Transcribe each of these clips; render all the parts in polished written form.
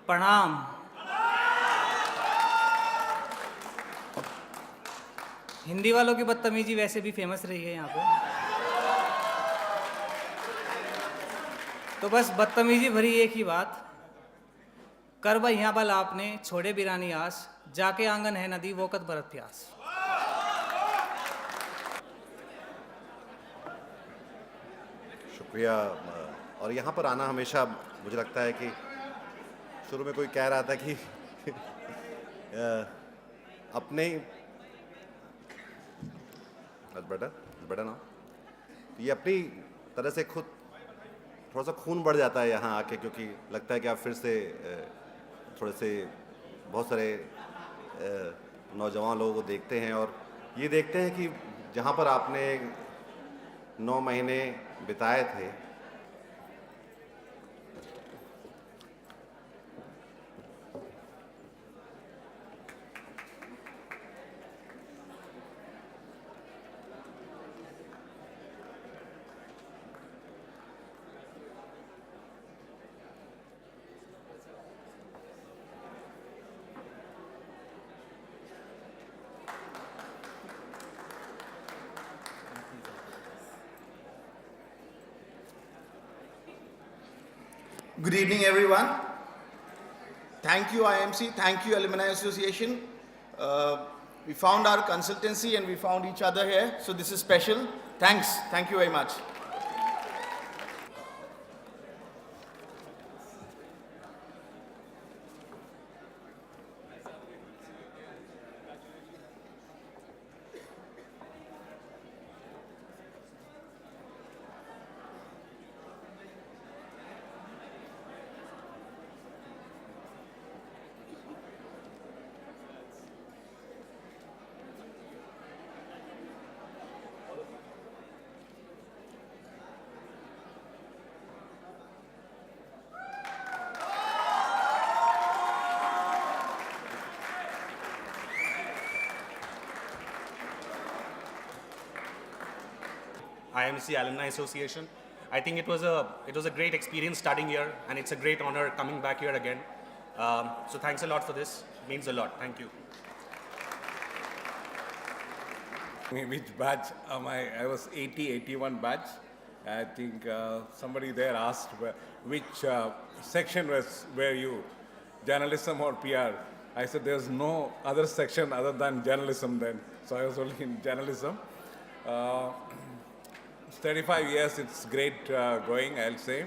प्रणाम। हिंदी वालों की बदतमीजी वैसे भी फेमस रही है यहाँ पे, तो बस बदतमीजी भरी एक ही बात, कर यहाँ बल आपने छोड़े बिरानी आस, जाके आंगन है नदी वो कत बरत प्यास। शुक्रिया। और यहाँ पर आना हमेशा मुझे लगता है कि शुरू में कोई कह रहा था कि अपने बेटा ना, ये अपनी तरह से खुद थोड़ा सा खून बढ़ जाता है यहाँ आके, क्योंकि लगता है कि आप फिर से थोड़े से बहुत सारे नौजवान लोगों को देखते हैं और ये देखते हैं कि जहाँ पर आपने 9 महीने बिताए थे, Good evening, everyone. Thank you, IMC. Thank you, Alumni Association. We found our consultancy and we found each other here, so this is special. Thanks. Thank you very much. IMC Alumni Association. I think it was a great experience starting here, and it's a great honor coming back here again. So thanks a lot for this. It means a lot. Thank you. Which batch am I? I was 81 batch. I think somebody there asked which section were you, journalism or PR? I said there's no other section other than journalism then. So I was only in journalism. 35 years, it's great going, I'll say.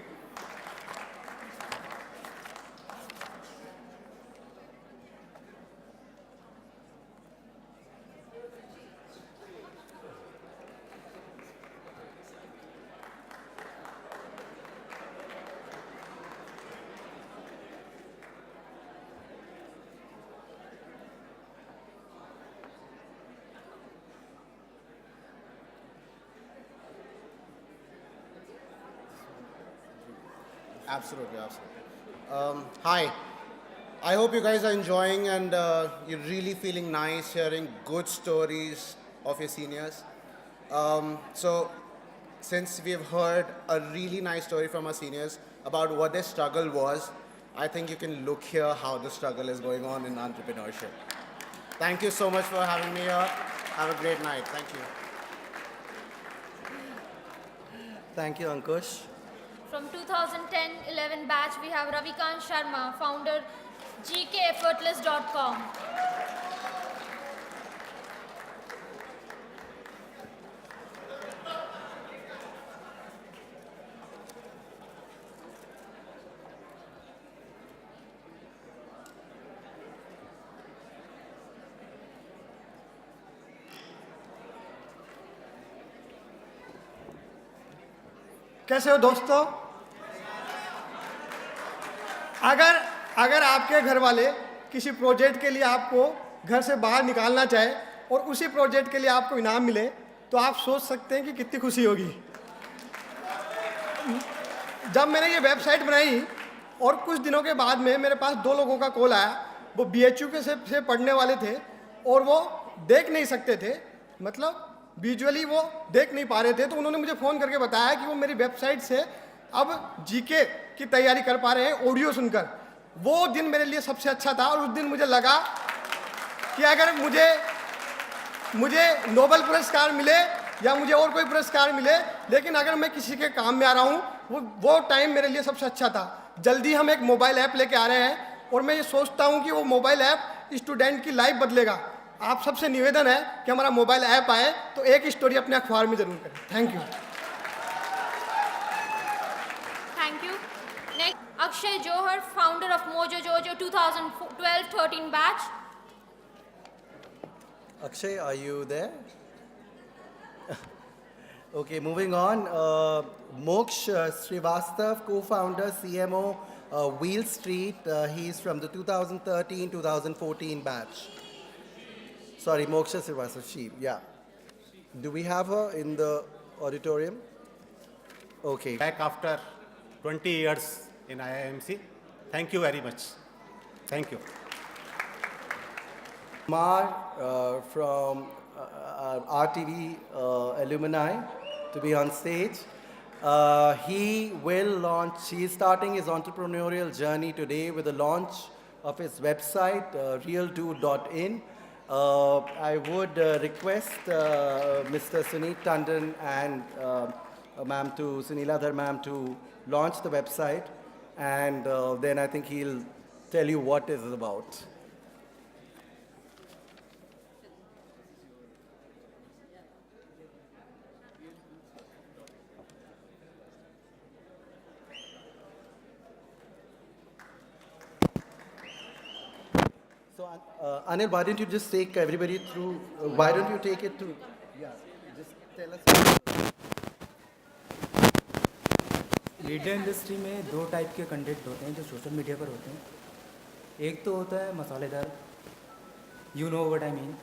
Absolutely. Hi. I hope you guys are enjoying and you're really feeling nice hearing good stories of your seniors. So, since we have heard a really nice story from our seniors about what their struggle was, I think you can look here how the struggle is going on in entrepreneurship. Thank you so much for having me here. Have a great night. Thank you. Thank you, Ankush. From 2010-11 batch, we have Ravikant Sharma, founder gkeffortless.com. कैसे हो दोस्तों? अगर आपके घर वाले किसी project के लिए आपको घर से बाहर निकालना चाहे और उसी प्रोजेक्ट के लिए आपको इनाम मिले, तो आप सोच सकते हैं कि कितनी खुशी होगी। जब मैंने ये वेबसाइट बनाई और कुछ दिनों के बाद में मेरे पास 2 लोगों का कॉल आया, वो BHU के से पढ़ने वाले थे और वो देख नहीं सकते थे, मतलब विजुअली वो देख नहीं पा रहे थे, तो उन्होंने मुझे फ़ोन करके बताया कि वो मेरी वेबसाइट से अब जीके की तैयारी कर पा रहे हैं ऑडियो सुनकर। वो दिन मेरे लिए सबसे अच्छा था। और उस दिन मुझे लगा कि अगर मुझे नोबेल पुरस्कार मिले या मुझे और कोई पुरस्कार मिले, लेकिन अगर मैं किसी के काम में आ रहा हूँ, वो टाइम मेरे लिए सबसे अच्छा था। जल्दी हम एक मोबाइल ऐप लेके आ रहे हैं और मैं ये सोचता हूँ कि वो मोबाइल ऐप स्टूडेंट की लाइफ बदलेगा। आप सबसे निवेदन है कि हमारा मोबाइल ऐप आए तो एक स्टोरी अपने अखबार में जरूर करें। Thank you. Thank you. Next, Akshay Johar, founder of Mojo Jojo 2012-13 batch. Akshay, are you there? Okay, moving on. Moksh Srivastav, co-founder, CMO, Wheel Street. He's from the 2013-2014 batch. Sorry, Moksha Srivastav, she, yeah. Do we have her in the auditorium? Okay. Back after 20 years in IIMC. Thank you very much. Thank you. Kumar from RTV alumni to be on stage. He will launch, he is starting his entrepreneurial journey today with the launch of his website, realdo.in. I would request Mr. Suneet Tandon and ma'am to Sunila ma'am to launch the website, and then I think he'll tell you what it is about. So, Anil, why don't you just take everybody through, why don't you take it through, yeah, just tell us. Media industry में दो type के content होते हैं जो social media पर होते हैं। एक तो होता है मसालेदार, you know what I mean,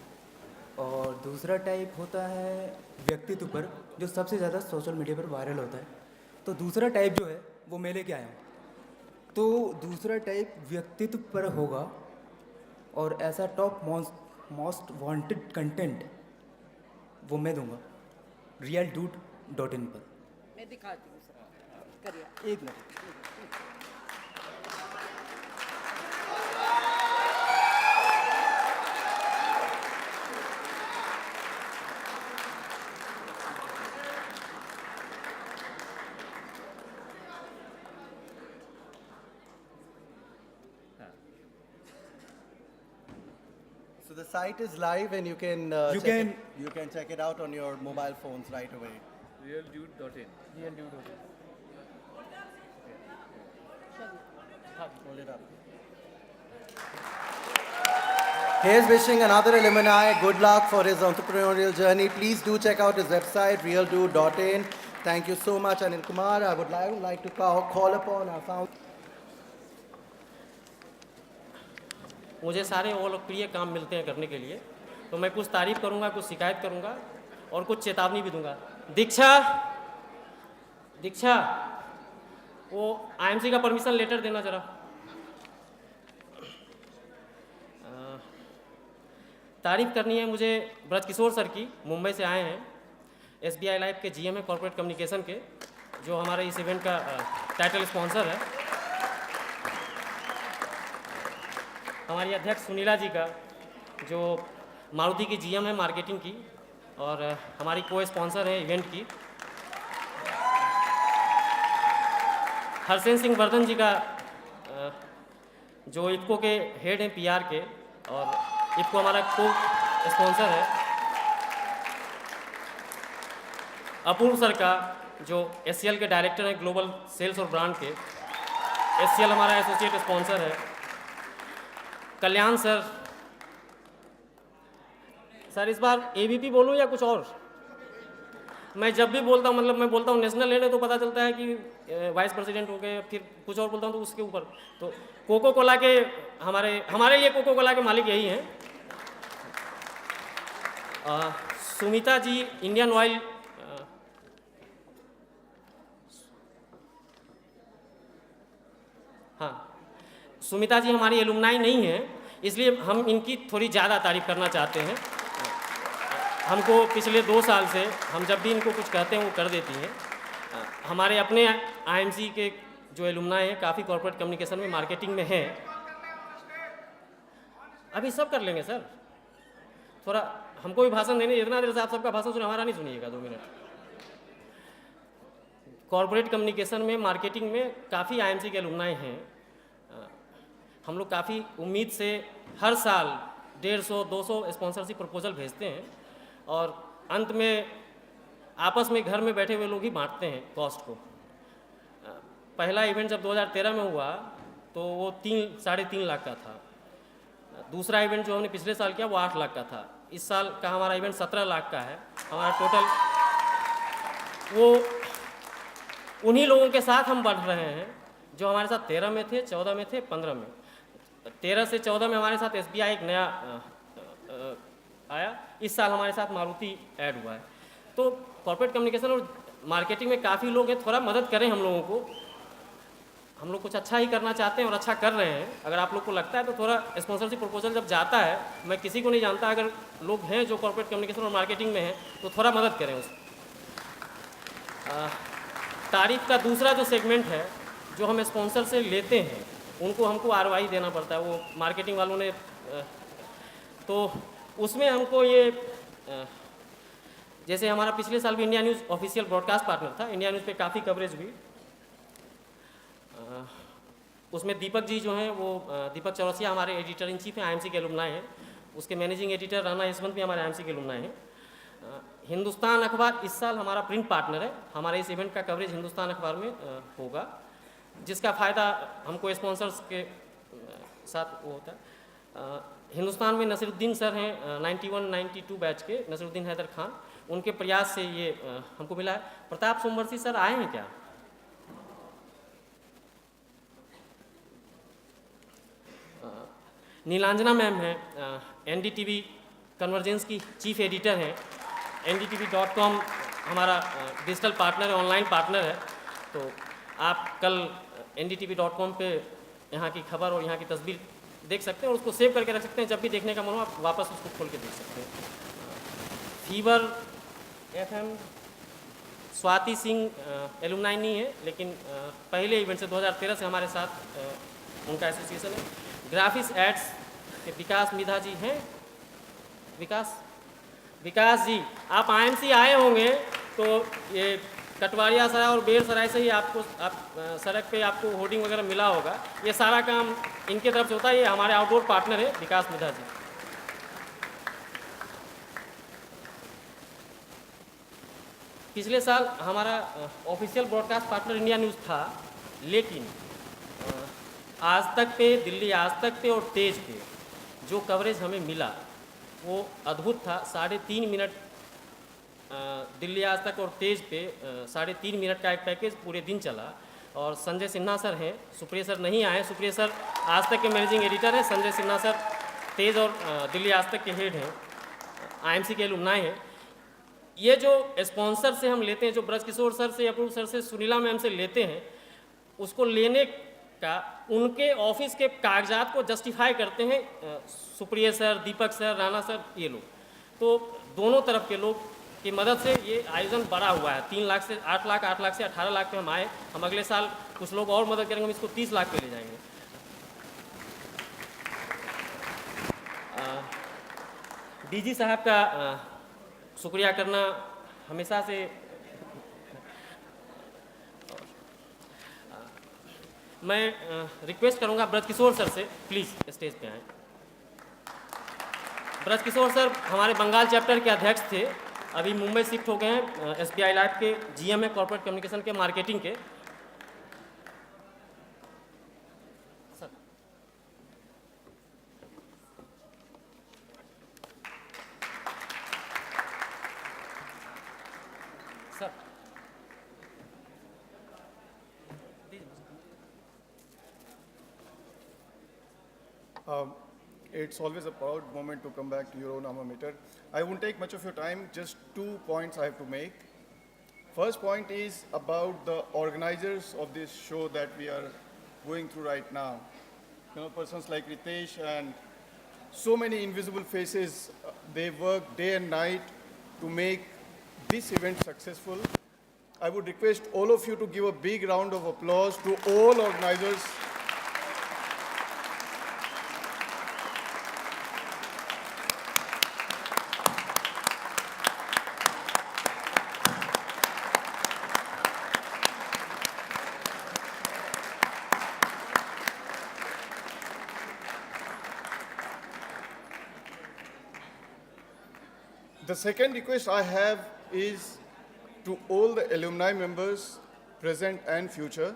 और दूसरा टाइप होता है व्यक्तित्व पर, जो सबसे ज़्यादा सोशल मीडिया पर वायरल होता है। तो दूसरा टाइप जो है वो मैं लेके आया हूँ। तो दूसरा टाइप व्यक्तित्व पर होगा और ऐसा टॉप मोस्ट वांटेड कंटेंट वो मैं दूंगा realdude.in पर। मैं दिखाती हूँ सर, करिए एक minute. So the site is live and you can you can check it out on your mobile phones right away. realdude.in Realdude.in. Hold it up. Here's wishing another alumni good luck for his entrepreneurial journey. Please do check out his website, realdude.in. Thank you so much, Anil Kumar. I would like to call upon our founder. मुझे सारे वो लोकप्रिय काम मिलते हैं करने के लिए, तो मैं कुछ तारीफ करूंगा, कुछ शिकायत करूंगा और कुछ चेतावनी भी दूंगा। दीक्षा वो आईएमसी का परमिशन लेटर देना जरा। तारीफ करनी है मुझे ब्रजकिशोर सर की, मुंबई से आए हैं, SBI लाइफ के GM है कॉर्पोरेट कम्युनिकेशन के, जो हमारे इस इवेंट का टाइटल स्पॉन्सर है। हमारी अध्यक्ष सुनीला जी का, जो मारुति की GM है मार्केटिंग की और हमारी को स्पॉन्सर है इवेंट की। हरसेन सिंह वर्धन जी का, जो इफ्को के हेड हैं PR के, और इफ्को हमारा को स्पॉन्सर है। अपूर्व सर का, जो SCL के डायरेक्टर हैं ग्लोबल सेल्स और ब्रांड के, SCL हमारा एसोसिएट स्पॉन्सर है। कल्याण सर इस बार AVP बोलूं या कुछ और? मैं जब भी बोलता हूँ, मतलब मैं बोलता हूँ नेशनल हेड है तो पता चलता है कि वाइस प्रेसिडेंट हो गए, फिर कुछ और बोलता हूँ तो उसके ऊपर। तो कोको कोला के हमारे लिए कोको कोला के मालिक यही हैं। सुमिता जी इंडियन ऑयल, हाँ सुमिता जी हमारी एलुमनाई नहीं है, इसलिए हम इनकी थोड़ी ज़्यादा तारीफ करना चाहते हैं। हमको पिछले 2 साल से हम जब भी इनको कुछ कहते हैं वो कर देती हैं। हमारे अपने IMC के जो एलुमनाई हैं काफ़ी कॉर्पोरेट कम्युनिकेशन में मार्केटिंग में हैं। अभी सब कर लेंगे सर, थोड़ा हमको भी भाषण देने, इतना देर से आप सबका भाषण सुने, हमारा नहीं सुनिएगा 2 मिनट। कॉर्पोरेट कम्युनिकेशन में मार्केटिंग में काफ़ी आईएमसी के एलुमनाई हैं। हम लोग काफ़ी उम्मीद से हर साल 150-200 स्पॉन्सरशिप प्रपोजल भेजते हैं और अंत में आपस में घर में बैठे हुए लोग ही बांटते हैं कॉस्ट को। पहला इवेंट जब 2013 में हुआ तो वो 3-3.5 लाख का था। दूसरा इवेंट जो हमने पिछले साल किया वो 8 लाख का था। इस साल का हमारा इवेंट 17 लाख का है। हमारा टोटल वो उन्हीं लोगों के साथ हम बढ़ रहे हैं जो हमारे साथ 13 में थे, 14 में थे, 15 में। 13 से 14 में हमारे साथ SBI एक नया आया। इस साल हमारे साथ मारुति ऐड हुआ है। तो कॉर्पोरेट कम्युनिकेशन और मार्केटिंग में काफ़ी लोग हैं, थोड़ा मदद करें हम लोगों को। हम लोग कुछ अच्छा ही करना चाहते हैं और अच्छा कर रहे हैं। अगर आप लोग को लगता है तो थोड़ा स्पॉन्सरशिप प्रपोजल जब जाता है, मैं किसी को नहीं जानता, अगर लोग हैं जो कॉर्पोरेट कम्युनिकेशन और मार्केटिंग में हैं तो थोड़ा मदद करें उस। तारीफ का दूसरा जो सेगमेंट है जो हम स्पॉन्सर से लेते हैं उनको हमको ROI देना पड़ता है। वो मार्केटिंग वालों ने तो उसमें हमको ये जैसे हमारा पिछले साल भी India news official broadcast partner था। इंडिया न्यूज़ पे काफ़ी कवरेज हुई। उसमें दीपक जी जो हैं वो दीपक चौरसिया हमारे एडिटर इन चीफ हैं, IMC के एलुमनाई हैं। उसके मैनेजिंग एडिटर राणा यशवंत भी हमारे IMC के एलुमनाई हैं। हिंदुस्तान अखबार इस साल हमारा प्रिंट पार्टनर है। हमारे इस इवेंट का कवरेज हिंदुस्तान अखबार में होगा, जिसका फ़ायदा हमको स्पॉन्सर्स के साथ वो होता है। हिंदुस्तान में नसीरुद्दीन सर हैं 91-92 बैच के, नसीरुद्दीन हैदर खान, उनके प्रयास से ये हमको मिला है। प्रताप सोमवंशी सर आए हैं क्या? नीलांजना मैम हैं, NDTV कन्वर्जेंस की चीफ एडिटर हैं। NDTV.com हमारा डिजिटल पार्टनर है, ऑनलाइन पार्टनर है। तो आप कल NDTV.com पे यहाँ की खबर और यहाँ की तस्वीर देख सकते हैं और उसको सेव करके रख सकते हैं। जब भी देखने का मन हो आप वापस उसको खोल के देख सकते हैं। Fever FM Swati Singh alumni नहीं है, लेकिन पहले इवेंट से 2013 से हमारे साथ उनका एसोसिएशन है। ग्राफिक्स एड्स के विकास मिधा जी हैं। विकास जी आप IMC आए होंगे तो ये कटवारिया सराय और बेर सराय से ही आपको सड़क पे आपको होर्डिंग वगैरह मिला होगा। ये सारा काम इनके तरफ से होता है। ये हमारे आउटडोर पार्टनर है विकास मिधा जी। पिछले साल हमारा official broadcast partner India news था, लेकिन आज तक पे, दिल्ली आज तक पे और तेज पे जो कवरेज हमें मिला वो अद्भुत था। 3.5 मिनट दिल्ली आज तक और तेज पे 3.5 मिनट का एक पैकेज पूरे दिन चला। और संजय सिन्हा सर हैं, सुप्रिय सर नहीं आए। सुप्रिय सर आज तक के मैनेजिंग एडिटर हैं। संजय सिन्हा सर तेज और दिल्ली आज तक के हेड हैं, IMC के एलुमनाई हैं। ये जो स्पॉन्सर से हम लेते हैं, जो ब्रजकिशोर सर से, अपूर्व सर से, सुनीला मैम से लेते हैं, उसको लेने का उनके ऑफिस के कागजात को जस्टिफाई करते हैं सुप्रिय सर, दीपक सर, राणा सर, ये लोग। तो दोनों तरफ के लोग की मदद से ये आयोजन बढ़ा हुआ है। 3 लाख से 8 लाख, 8 लाख से 18 लाख पे हम आए। हम अगले साल कुछ लोग और मदद करेंगे, हम इसको 30 लाख पे ले जाएंगे। DG साहब का शुक्रिया करना हमेशा से। मैं रिक्वेस्ट करूंगा ब्रजकिशोर सर से प्लीज़ स्टेज पे आएँ। ब्रजकिशोर सर हमारे बंगाल चैप्टर के अध्यक्ष थे, अभी मुंबई शिफ्ट हो गए हैं। SBI लाइफ के GM है कॉर्पोरेट कम्युनिकेशन के, मार्केटिंग के। Sir sir It's always a proud moment to come back to your own alma mater. I won't take much of your time, just 2 points I have to make. First point is about the organizers of this show that we are going through right now. You know, persons like Ritesh and so many invisible faces, they work day and night to make this event successful. I would request all of you to give a big round of applause to all organizers. The second request I have is to all the alumni members, present and future.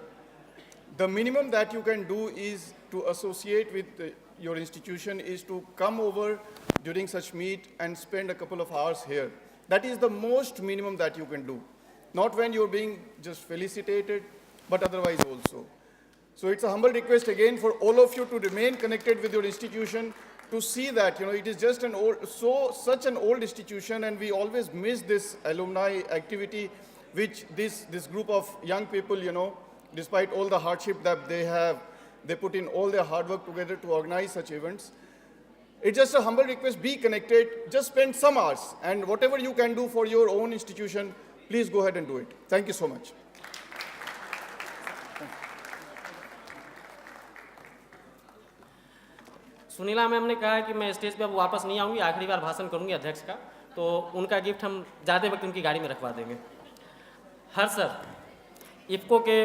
The minimum that you can do is to associate with your institution is to come over during such meet and spend a couple of hours here. That is the most minimum that you can do. Not when you're being just felicitated, but otherwise also. So it's a humble request again for all of you to remain connected with your institution, to see that, it is just such an old institution, and we always miss this alumni activity, which this group of young people, despite all the hardship that they have, they put in all their hard work together to organize such events. It's just a humble request, be connected, just spend some hours, and whatever you can do for your own institution, please go ahead and do it. Thank you so much. Sunila ma'am ने कहा कि मैं stage पे अब वापस नहीं आऊँगी, आखिरी बार भाषण करूँगी अध्यक्ष का, तो उनका गिफ्ट हम जाते वक्त उनकी गाड़ी में रखवा देंगे। हर सर इफ्को के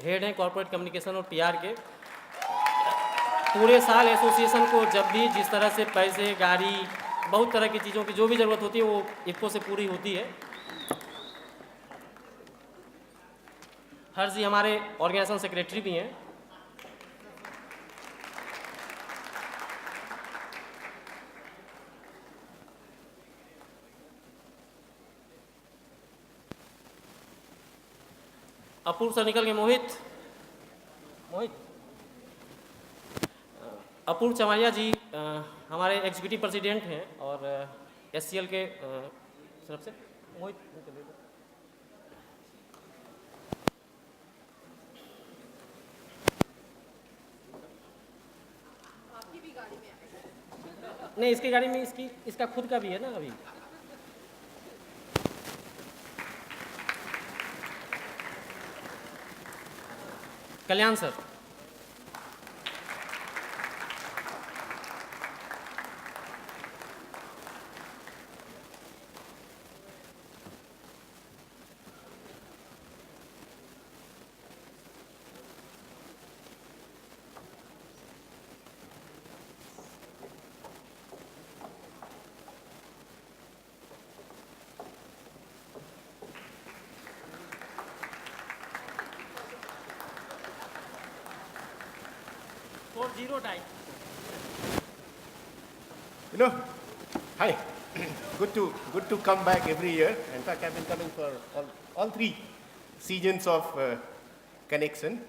हेड हैं कॉर्पोरेट कम्युनिकेशन और पीआर के, पूरे साल एसोसिएशन को जब भी जिस तरह से पैसे, गाड़ी, बहुत तरह की चीज़ों की जो भी ज़रूरत होती है वो इफ्को से पूरी होती है। हर जी हमारे ऑर्गेनाइजेशन सेक्रेटरी भी हैं। अपूर्व सर निकल गए। मोहित अपूर्व चमारिया जी हमारे एग्जीक्यूटिव प्रेसिडेंट हैं और एससीएल के तरफ से। मोहित आपकी भी गाड़ी में नहीं, इसकी गाड़ी में इसका खुद का भी है ना अभी। कल्याण sir, zero time. Hi. Good to come back every year. In fact, I've been coming for all three seasons of Connection.